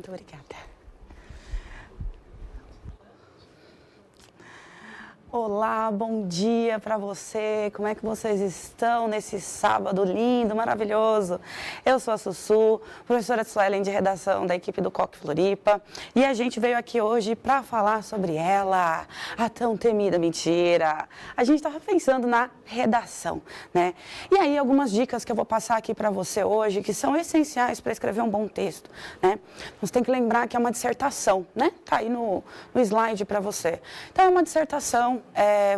Muito obrigada. Olá, bom dia para você. Como é que vocês estão nesse sábado lindo, maravilhoso? Eu sou a Sussu, professora de Suelen de redação da equipe do COC Floripa, e a gente veio aqui hoje para falar sobre ela, a tão temida mentira. A gente estava pensando na redação, né? E aí algumas dicas que eu vou passar aqui para você hoje, que são essenciais para escrever um bom texto, né? Você tem que lembrar que é uma dissertação, né? Tá aí no slide para você. Então é uma dissertação.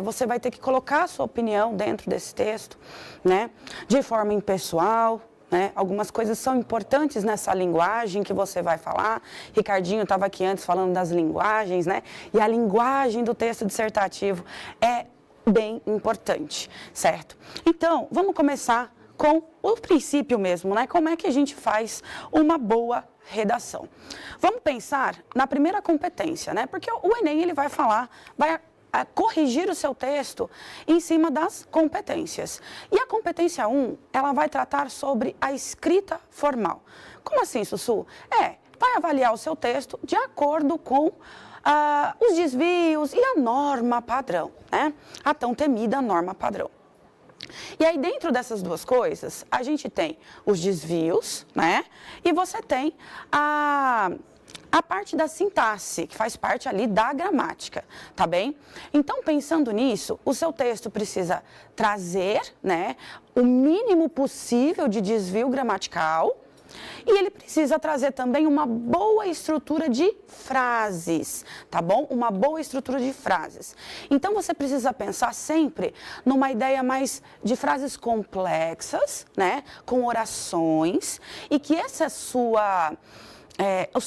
Você vai ter que colocar a sua opinião dentro desse texto, né? De forma impessoal, né? Algumas coisas são importantes nessa linguagem que você vai falar. Ricardinho estava aqui antes falando das linguagens, né? E a linguagem do texto dissertativo é bem importante, certo? Então, vamos começar com o princípio mesmo, né? Como é que a gente faz uma boa redação? Vamos pensar na primeira competência, né? Porque o Enem, ele vai falar, vai corrigir o seu texto em cima das competências. E a competência 1, ela vai tratar sobre a escrita formal. Como assim, Sussu? Vai avaliar o seu texto de acordo com os desvios e a norma padrão, né? A tão temida norma padrão. E aí, dentro dessas duas coisas, a gente tem os desvios, né? E você tem a parte da sintaxe, que faz parte ali da gramática, tá bem? Então, pensando nisso, o seu texto precisa trazer, né, o mínimo possível de desvio gramatical, e ele precisa trazer também uma boa estrutura de frases, tá bom? Uma boa estrutura de frases. Então, você precisa pensar sempre numa ideia mais de frases complexas, né? Com orações, e que essa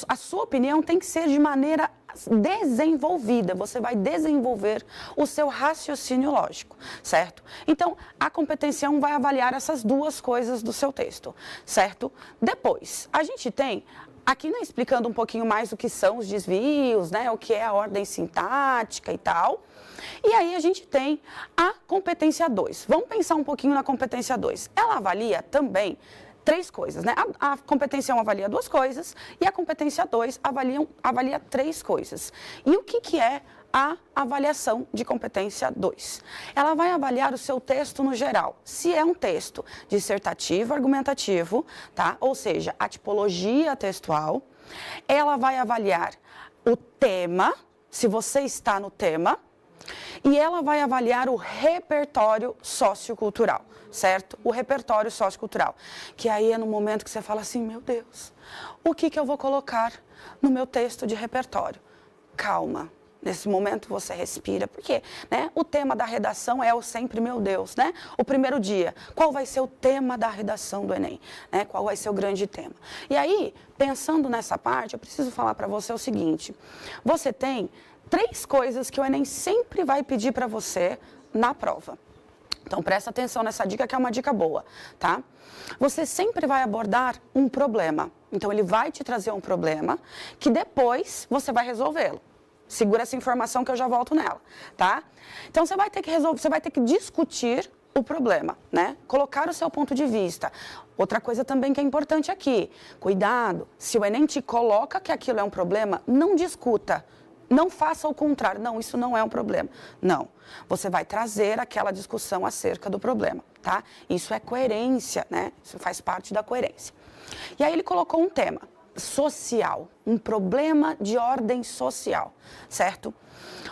a sua opinião tem que ser de maneira desenvolvida, você vai desenvolver o seu raciocínio lógico, certo? Então, a competência 1 vai avaliar essas duas coisas do seu texto, certo? Depois, a gente tem, aqui, né, explicando um pouquinho mais o que são os desvios, né, o que é a ordem sintática e tal. E aí a gente tem a competência 2. Vamos pensar um pouquinho na competência 2. Ela avalia também 3 coisas, né? A competência 1 avalia 2 coisas e a competência 2 avalia 3 coisas. E o que é a avaliação de competência 2? Ela vai avaliar o seu texto no geral. Se é um texto dissertativo, argumentativo, tá? Ou seja, a tipologia textual. Ela vai avaliar o tema, se você está no tema. E ela vai avaliar o repertório sociocultural, certo? O repertório sociocultural, que aí é no momento que você fala assim, meu Deus, o que eu vou colocar no meu texto de repertório? Calma, nesse momento você respira, porque, né, o tema da redação é o sempre, meu Deus, né? O primeiro dia, qual vai ser o tema da redação do Enem? Né? Qual vai ser o grande tema? E aí, pensando nessa parte, eu preciso falar para você o seguinte, você tem 3 coisas que o Enem sempre vai pedir para você na prova. Então, presta atenção nessa dica, que é uma dica boa, tá? Você sempre vai abordar um problema. Então, ele vai te trazer um problema que depois você vai resolvê-lo. Segura essa informação que eu já volto nela, tá? Então, você vai ter que resolver, você vai ter que discutir o problema, né? Colocar o seu ponto de vista. Outra coisa também que é importante aqui, cuidado, se o Enem te coloca que aquilo é um problema, não discuta. Não faça o contrário. Não, isso não é um problema. Não. Você vai trazer aquela discussão acerca do problema, tá? Isso é coerência, né? Isso faz parte da coerência. E aí ele colocou um tema social, um problema de ordem social, certo?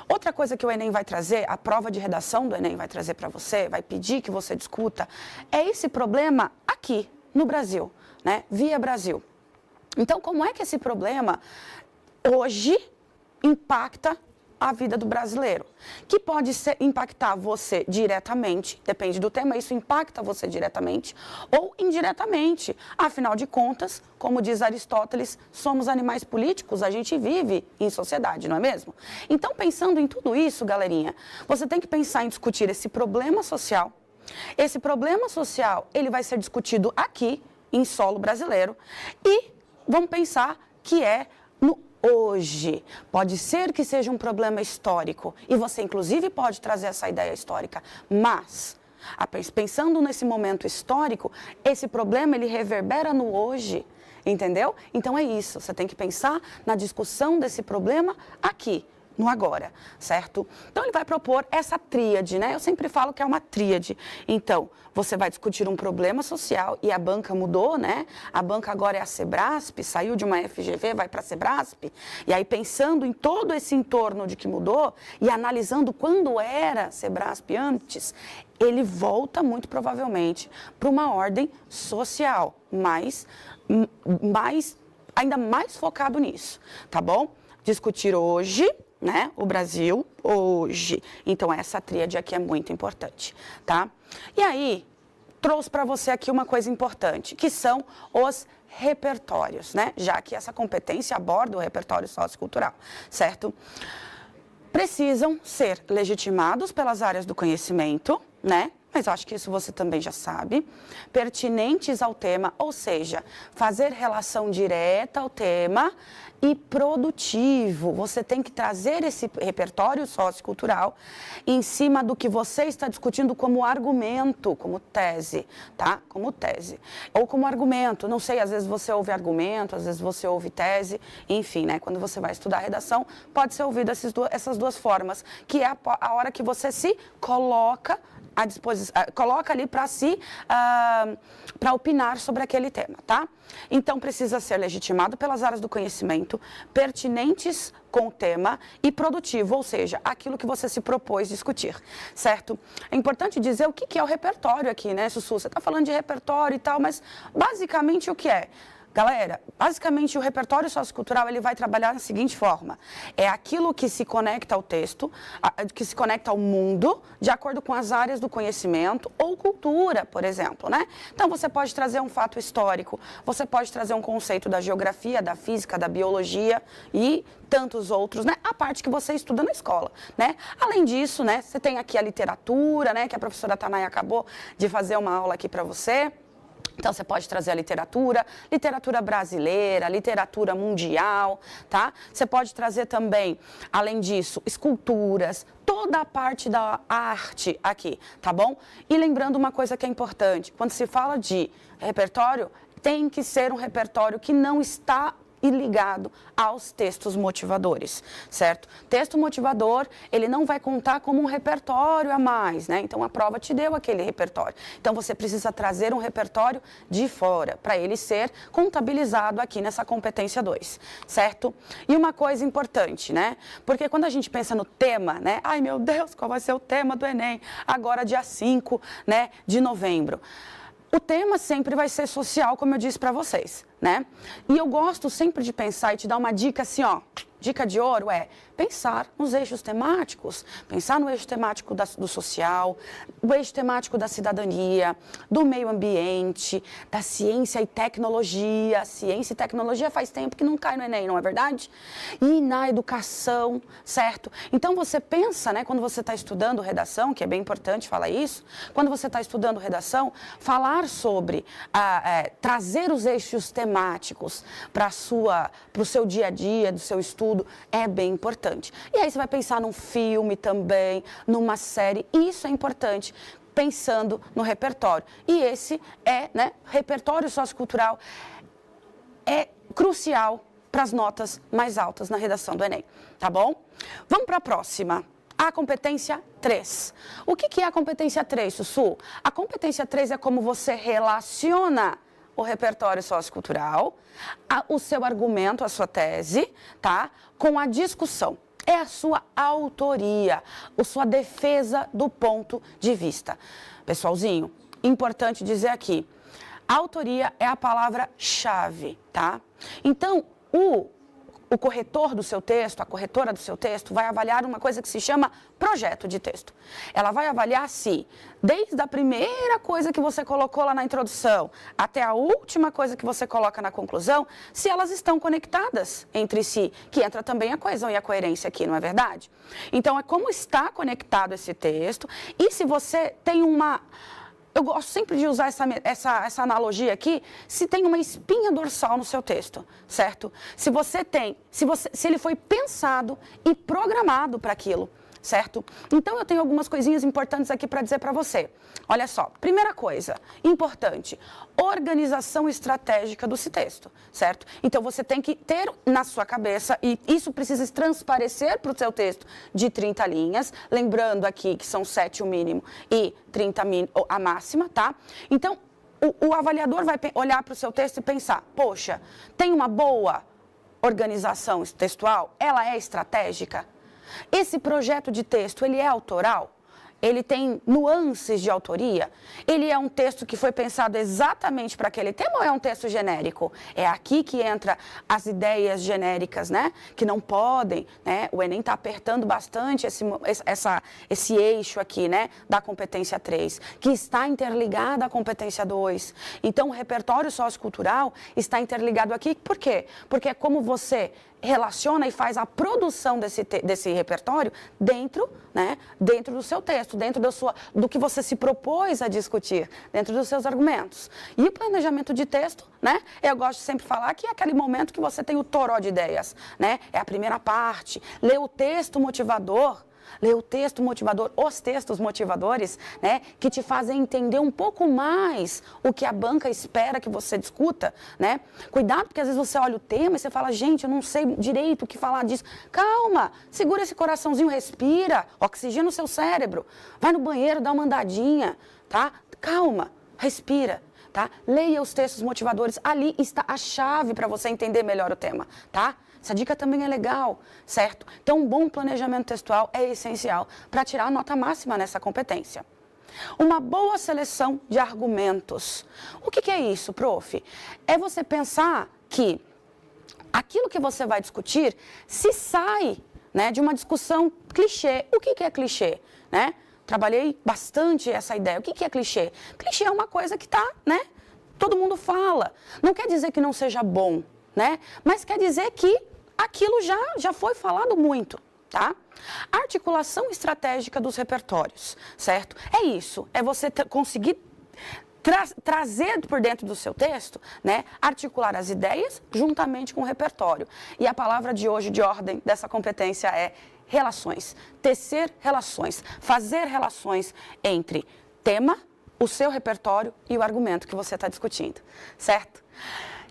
Outra coisa que o Enem vai trazer, a prova de redação do Enem vai trazer para você, vai pedir que você discuta, é esse problema aqui, no Brasil, né? Via Brasil. Então, como é que esse problema hoje impacta a vida do brasileiro, que pode impactar você diretamente, depende do tema, isso impacta você diretamente ou indiretamente. Afinal de contas, como diz Aristóteles, somos animais políticos, a gente vive em sociedade, não é mesmo? Então, pensando em tudo isso, galerinha, você tem que pensar em discutir esse problema social. Esse problema social, ele vai ser discutido aqui, em solo brasileiro, e vamos pensar que é no hoje. Pode ser que seja um problema histórico e você, inclusive, pode trazer essa ideia histórica, mas, pensando nesse momento histórico, esse problema, ele reverbera no hoje. entendeu? Então é isso, você tem que pensar na discussão desse problema aqui, no agora, certo? Então ele vai propor essa tríade, né? Eu sempre falo que é uma tríade. Então, você vai discutir um problema social e a banca mudou, né? A banca agora é a Sebrasp, saiu de uma FGV, vai para a Sebrasp. E aí pensando em todo esse entorno de que mudou e analisando quando era Sebrasp antes, ele volta muito provavelmente para uma ordem social, ainda mais focado nisso, tá bom? Discutir hoje, né, o Brasil hoje. Então, essa tríade aqui é muito importante, tá? E aí, trouxe para você aqui uma coisa importante, que são os repertórios, né? Já que essa competência aborda o repertório sociocultural, certo? Precisam ser legitimados pelas áreas do conhecimento, né? Mas eu acho que isso você também já sabe. Pertinentes ao tema, ou seja, fazer relação direta ao tema e produtivo. Você tem que trazer esse repertório sociocultural em cima do que você está discutindo como argumento, como tese, tá? Como tese. Ou como argumento, não sei, às vezes você ouve argumento, às vezes você ouve tese, enfim, né? Quando você vai estudar redação, pode ser ouvido essas duas formas, que é a hora que você se coloca à disposição, coloca ali para si, para opinar sobre aquele tema, tá? Então, precisa ser legitimado pelas áreas do conhecimento, pertinentes com o tema e produtivo, ou seja, aquilo que você se propôs discutir, certo? É importante dizer o que é o repertório aqui, né, Sussu? Você está falando de repertório e tal, mas basicamente o que é? Galera, basicamente o repertório sociocultural ele vai trabalhar da seguinte forma, é aquilo que se conecta ao texto, que se conecta ao mundo, de acordo com as áreas do conhecimento ou cultura, por exemplo, né? Então você pode trazer um fato histórico, você pode trazer um conceito da geografia, da física, da biologia e tantos outros, né? A parte que você estuda na escola, né? Além disso, né, você tem aqui a literatura, né, que a professora Tanay acabou de fazer uma aula aqui para você. Então, você pode trazer a literatura brasileira, literatura mundial, tá? Você pode trazer também, além disso, esculturas, toda a parte da arte aqui, tá bom? E lembrando uma coisa que é importante, quando se fala de repertório, tem que ser um repertório que não está ligado aos textos motivadores, certo? Texto motivador, ele não vai contar como um repertório a mais, né? Então, a prova te deu aquele repertório. Então, você precisa trazer um repertório de fora, para ele ser contabilizado aqui nessa competência 2, certo? E uma coisa importante, né? Porque quando a gente pensa no tema, né? Ai, meu Deus, qual vai ser o tema do Enem? Agora, dia 5, né, de novembro. O tema sempre vai ser social, como eu disse para vocês, né? E eu gosto sempre de pensar e te dar uma dica assim, ó. Dica de ouro é pensar nos eixos temáticos, pensar no eixo temático do social, o eixo temático da cidadania, do meio ambiente, da ciência e tecnologia. Ciência e tecnologia faz tempo que não cai no Enem, não é verdade? E na educação, certo? Então você pensa, né, quando você está estudando redação, que é bem importante falar isso, quando você está estudando redação, falar sobre, trazer os eixos temáticos para o seu dia a dia, do seu estudo, é bem importante. E aí você vai pensar num filme também, numa série, isso é importante, pensando no repertório. E esse né, repertório sociocultural é crucial para as notas mais altas na redação do Enem, tá bom? Vamos para a próxima. A competência 3. O que é a competência 3, Sussu? A competência 3 é como você relaciona o repertório sociocultural, o seu argumento, a sua tese, tá? Com a discussão. É a sua autoria, a sua defesa do ponto de vista. Pessoalzinho, importante dizer aqui, autoria é a palavra-chave, tá? Então, o corretor do seu texto, a corretora do seu texto, vai avaliar uma coisa que se chama projeto de texto. Ela vai avaliar se, desde a primeira coisa que você colocou lá na introdução, até a última coisa que você coloca na conclusão, se elas estão conectadas entre si, que entra também a coesão e a coerência aqui, não é verdade? Então, é como está conectado esse texto e se você tem uma... Eu gosto sempre de usar essa analogia aqui, se tem uma espinha dorsal no seu texto, certo? Se ele foi pensado e programado para aquilo, certo? Então, eu tenho algumas coisinhas importantes aqui para dizer para você. Olha só, primeira coisa, importante, organização estratégica do texto, certo? Então, você tem que ter na sua cabeça, e isso precisa transparecer para o seu texto de 30 linhas, lembrando aqui que são 7 o mínimo e 30 a máxima, tá? Então, o avaliador vai olhar para o seu texto e pensar, poxa, tem uma boa organização textual? Ela é estratégica? Esse projeto de texto, ele é autoral? Ele tem nuances de autoria? Ele é um texto que foi pensado exatamente para aquele tema ou é um texto genérico? É aqui que entra as ideias genéricas, né? Que não podem, né? O Enem está apertando bastante esse eixo aqui, né? Da competência 3, que está interligada à competência 2. Então, o repertório sociocultural está interligado aqui, por quê? Porque é como você relaciona e faz a produção desse repertório dentro, né, dentro do seu texto, dentro do que você se propôs a discutir, dentro dos seus argumentos. E o planejamento de texto, né, eu gosto de sempre falar que é aquele momento que você tem o toró de ideias, né, é a primeira parte, lê o texto motivador, os textos motivadores, né, que te fazem entender um pouco mais o que a banca espera que você discuta, né? Cuidado, porque às vezes você olha o tema e você fala, gente, eu não sei direito o que falar disso. Calma, segura esse coraçãozinho, respira, oxigena o seu cérebro, vai no banheiro, dá uma andadinha, tá? Calma, respira. Tá? Leia os textos motivadores, ali está a chave para você entender melhor o tema, tá? Essa dica também é legal, certo? Então, um bom planejamento textual é essencial para tirar a nota máxima nessa competência. Uma boa seleção de argumentos. O que é isso, prof? É você pensar que aquilo que você vai discutir se sai, né, de uma discussão clichê. O que é clichê, né? Trabalhei bastante essa ideia. O que é clichê? Clichê é uma coisa que está, né? Todo mundo fala. Não quer dizer que não seja bom, né? Mas quer dizer que aquilo já foi falado muito, tá? Articulação estratégica dos repertórios, certo? É isso, é você conseguir trazer por dentro do seu texto, né, articular as ideias juntamente com o repertório. E a palavra de hoje de ordem dessa competência é relações, tecer relações, fazer relações entre tema, o seu repertório e o argumento que você está discutindo, certo?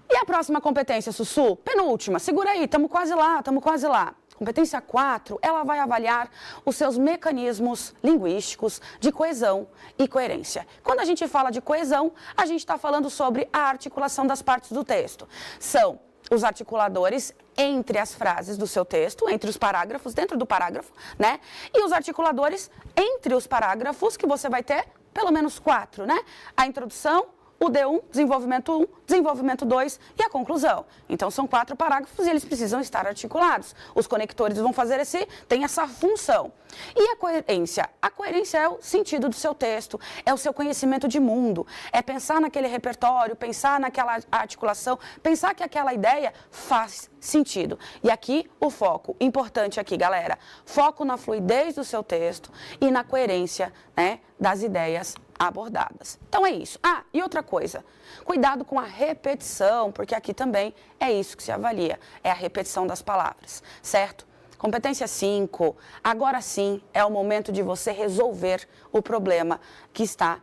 E a próxima competência, Sussu? Penúltima, segura aí, estamos quase lá. Competência 4, ela vai avaliar os seus mecanismos linguísticos de coesão e coerência. Quando a gente fala de coesão, a gente está falando sobre a articulação das partes do texto. São os articuladores entre as frases do seu texto, entre os parágrafos, dentro do parágrafo, né? E os articuladores entre os parágrafos, que você vai ter pelo menos 4, né? A introdução, o D1, desenvolvimento 1, desenvolvimento 2 e a conclusão. Então, são 4 parágrafos e eles precisam estar articulados. Os conectores vão fazer tem essa função. E a coerência? A coerência é o sentido do seu texto, é o seu conhecimento de mundo, é pensar naquele repertório, pensar naquela articulação, pensar que aquela ideia faz sentido. E aqui, o foco, importante aqui, galera, foco na fluidez do seu texto e na coerência, né, das ideias abordadas. Então é isso. E outra coisa, cuidado com a repetição, porque aqui também é isso que se avalia, é a repetição das palavras, certo? Competência 5, agora sim é o momento de você resolver o problema que está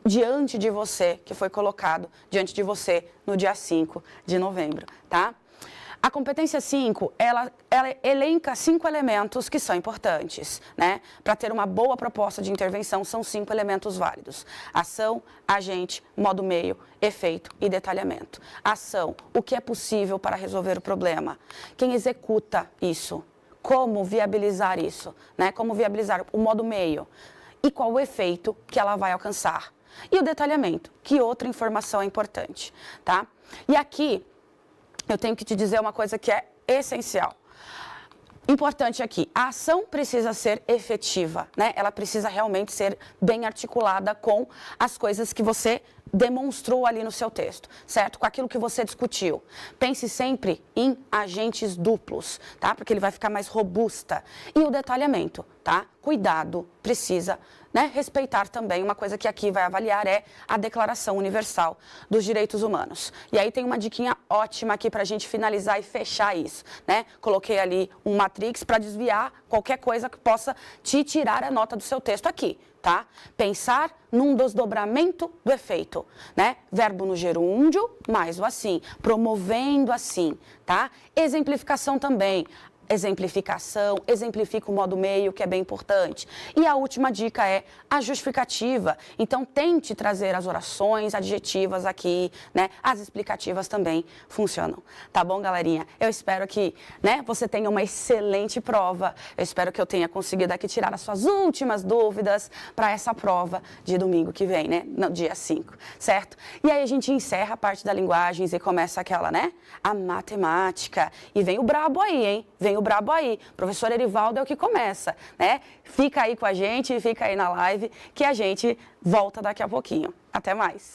diante de você, que foi colocado diante de você no dia 5 de novembro, tá? A competência 5, ela elenca 5 elementos que são importantes, né? Para ter uma boa proposta de intervenção, são 5 elementos válidos. Ação, agente, modo meio, efeito e detalhamento. Ação, o que é possível para resolver o problema? Quem executa isso? Como viabilizar isso? Né? Como viabilizar o modo meio? E qual o efeito que ela vai alcançar? E o detalhamento, que outra informação é importante, tá? E aqui, eu tenho que te dizer uma coisa que é essencial. Importante aqui, a ação precisa ser efetiva, né? Ela precisa realmente ser bem articulada com as coisas que você demonstrou ali no seu texto, certo? Com aquilo que você discutiu. Pense sempre em agentes duplos, tá? Porque ele vai ficar mais robusta. E o detalhamento, tá? cuidado, precisa, né, respeitar também. Uma coisa que aqui vai avaliar é a Declaração Universal dos Direitos Humanos. E aí tem uma diquinha ótima aqui para a gente finalizar e fechar isso, né? Coloquei ali um matrix para desviar qualquer coisa que possa te tirar a nota do seu texto aqui, tá? Pensar num desdobramento do efeito, né? Verbo no gerúndio, mais o assim, promovendo assim, tá? Exemplificação também. Exemplificação, exemplifica o modo meio, que é bem importante. E a última dica é a justificativa. Então, tente trazer as orações adjetivas aqui, né? As explicativas também funcionam. Tá bom, galerinha? Eu espero que, né, você tenha uma excelente prova. Eu espero que eu tenha conseguido aqui tirar as suas últimas dúvidas para essa prova de domingo que vem, né? No dia 5, certo? E aí a gente encerra a parte da linguagens e começa aquela, né? A matemática. E vem o brabo aí, hein? Vem o brabo aí. Professor Erivaldo é o que começa, né? Fica aí com a gente, fica aí na live, que a gente volta daqui a pouquinho. Até mais.